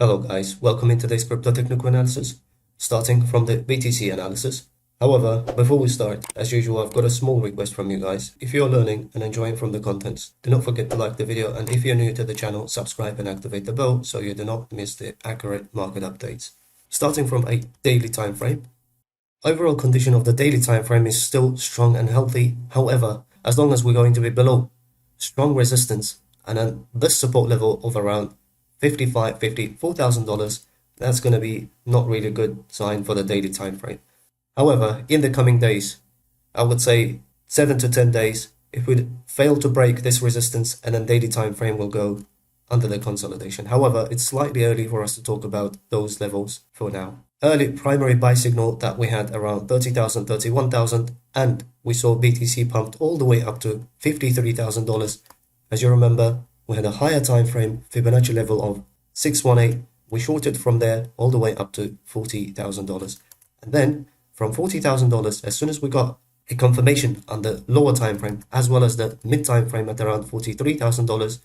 Hello guys, welcome in today's crypto technical analysis, starting from the BTC analysis. However, before we start, as usual, I've got a small request from you guys. If you're learning and enjoying from the contents, do not forget to like the video, and if you're new to the channel, subscribe and activate the bell so you do not miss the accurate market updates. Starting from a daily time frame. Overall condition of the daily time frame is still strong and healthy. However, as long as we're going to be below strong resistance and then this support level of around $54,000, that's going to be not really a good sign for the daily time frame. However, in the coming days, I would say 7 to 10 days, if we fail to break this resistance, and then daily time frame will go under the consolidation. However, it's slightly early for us to talk about those levels for now. Early primary buy signal that we had around 30,000, 31,000, and we saw BTC pumped all the way up to $53,000. As you remember, we had a higher time frame Fibonacci level of 618. We shorted from there all the way up to $40,000. And then from $40,000, as soon as we got a confirmation on the lower time frame as well as the mid time frame at around $43,000,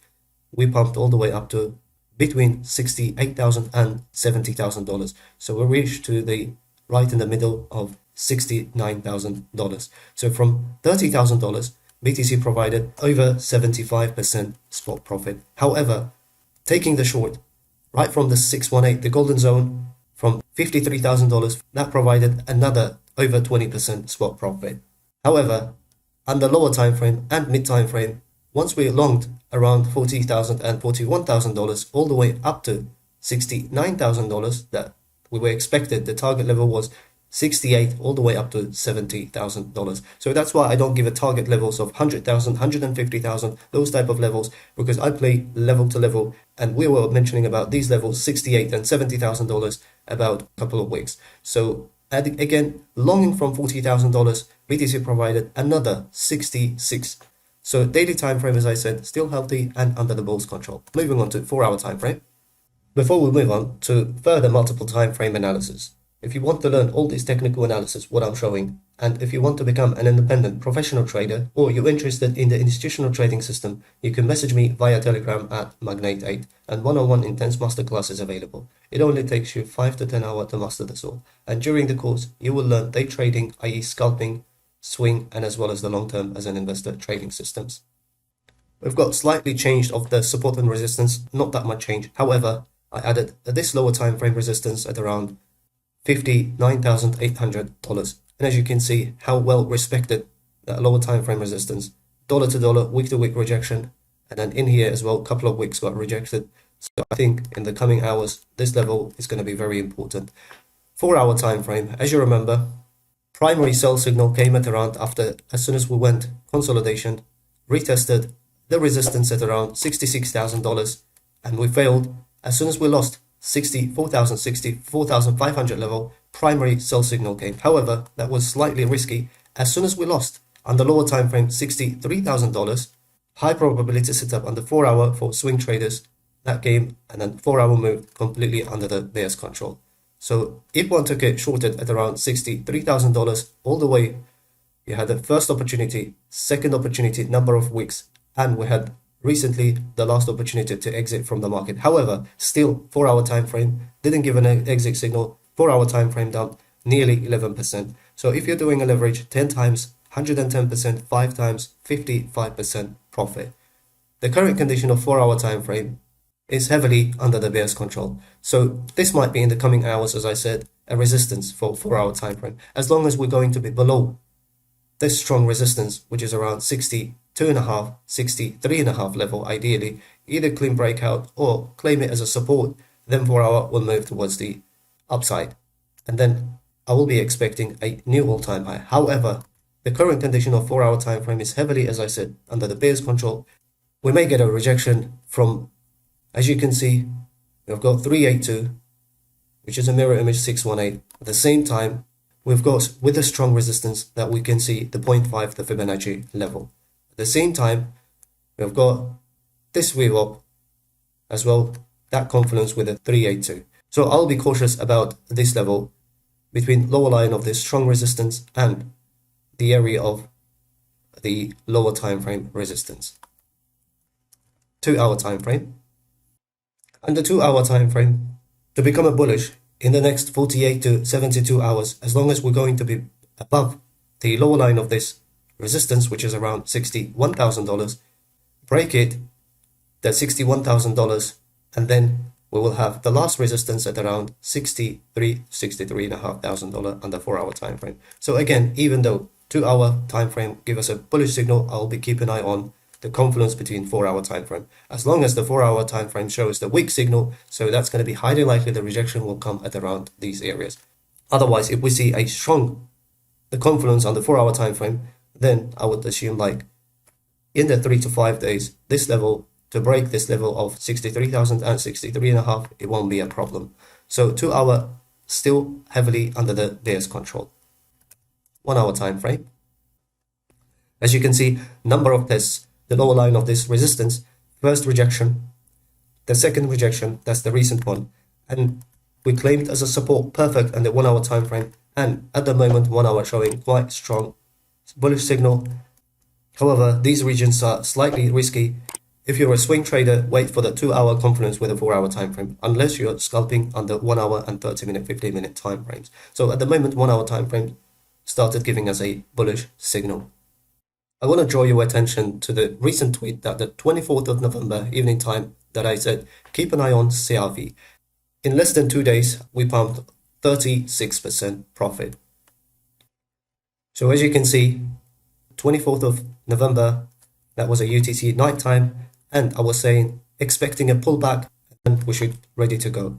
we pumped all the way up to between $68,000 and $70,000. So we reached to the right in the middle of $69,000. So from $30,000, BTC provided over 75% spot profit. However, taking the short right from the 618, the golden zone, from $53,000, that provided another over 20% spot profit. However, on the lower time frame and mid time frame, once we longed around $40,000 and $41,000 all the way up to $69,000 that we were expected, the target level was 68 all the way up to $70,000. So that's why I don't give a target levels of 100,000, 150,000, those type of levels, because I play level to level, and we were mentioning about these levels, 68 and $70,000 about a couple of weeks. So again, longing from $40,000, BTC provided another 66. So daily time frame, as I said, still healthy and under the bull's control. Moving on to 4-hour time frame. Before we move on to further multiple time frame analysis, if you want to learn all this technical analysis, what I'm showing, and if you want to become an independent professional trader, or you're interested in the institutional trading system, you can message me via Telegram at Magnate8, and one-on-one intense masterclass is available. It only takes you 5 to 10 hours to master this all, and during the course, you will learn day trading, i.e. scalping, swing, and as well as the long-term as an investor trading systems. We've got slightly changed of the support and resistance, not that much change. However, I added this lower time frame resistance at around $59,800. And as you can see, how well respected that lower time frame resistance, dollar to dollar, week to week rejection, and then in here as well, a couple of weeks got rejected. So I think in the coming hours, this level is going to be very important. 4-hour time frame, as you remember, primary sell signal came at around after, as soon as we went consolidation, retested the resistance at around $66,000, and we failed. As soon as we lost 64,500 level, primary sell signal came. However, that was slightly risky. As soon as we lost on the lower time frame $63,000, high probability setup on the 4-hour for swing traders, that came, and then 4-hour moved completely under the bear's control. So if one took it shorted at around $63,000 all the way, you had the first opportunity, second opportunity, number of weeks, and we had recently the last opportunity to exit from the market. However, still 4-hour time frame didn't give an exit signal. 4-hour time frame down nearly 11%. So if you're doing a leverage 10 times, 110%, 5 times, 55% profit. The current condition of 4-hour time frame is heavily under the bear's control. So this might be in the coming hours, as I said, a resistance for 4-hour time frame. As long as we're going to be below this strong resistance, which is around 62.5, 63.5 level, ideally, either clean breakout or claim it as a support, then 4-hour will move towards the upside. And then I will be expecting a new all-time high. However, the current condition of 4-hour time frame is heavily, as I said, under the bear's control. We may get a rejection from, as you can see, we've got 382, which is a mirror image 618. At the same time, we've got, with a strong resistance, that we can see the 0.5, the Fibonacci level. At the same time, we've got this VWAP as well, that confluence with a 382. So I'll be cautious about this level between lower line of this strong resistance and the area of the lower time frame resistance. 2-hour time frame. And the 2-hour time frame, to become a bullish in the next 48 to 72 hours, as long as we're going to be above the lower line of this resistance, which is around $61,000, break it, that $61,000, and then we will have the last resistance at around $63,500 on the 4-hour time frame. So again, even though 2-hour time frame give us a bullish signal, I'll be keeping an eye on the confluence between 4-hour time frame. As long as the 4-hour time frame shows the weak signal, so that's going to be highly likely the rejection will come at around these areas. Otherwise, if we see a strong the confluence on the 4-hour time frame, then I would assume like in the 3 to 5 days, this level, to break this level of 63,000 and 63.5, it won't be a problem. So 2-hour still heavily under the bear's control. 1-hour time frame. As you can see, number of tests, the lower line of this resistance, first rejection, the second rejection, that's the recent one, and we claimed as a support perfect on the 1-hour time frame, and at the moment 1 hour showing quite strong bullish signal. However, these regions are slightly risky. If you're a swing trader, wait for the 2-hour confluence with a 4-hour time frame, unless you're scalping on the 1 hour and 30-minute, 15-minute time frames. So at the moment, 1-hour time frame started giving us a bullish signal. I want to draw your attention to the recent tweet that the 24th of November evening time that I said, keep an eye on CRV. In less than 2 days, we pumped 36% profit. So as you can see, 24th of November, that was a UTC night time, and I was saying, expecting a pullback, and we should ready to go.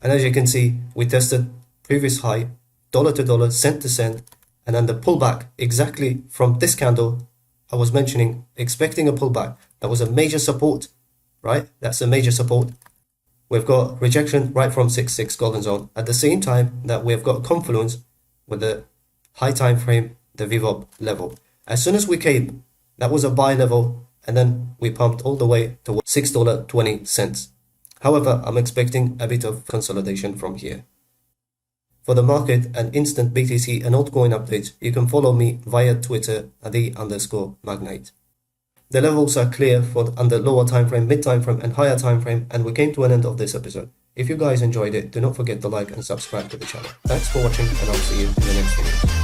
And as you can see, we tested previous high, dollar to dollar, cent to cent, and then the pullback exactly from this candle, I was mentioning, expecting a pullback. That was a major support, right? That's a major support. We've got rejection right from 6-6 golden zone. At the same time that we've got confluence with the high time frame, the VWAP level. As soon as we came, that was a buy level, and then we pumped all the way to $6.20. However, I'm expecting a bit of consolidation from here. For the market and instant BTC and altcoin updates, you can follow me via Twitter at @the_magnate. The levels are clear for under lower time frame, mid time frame, and higher time frame, and we came to an end of this episode. If you guys enjoyed it, do not forget to like and subscribe to the channel. Thanks for watching, and I'll see you in the next video.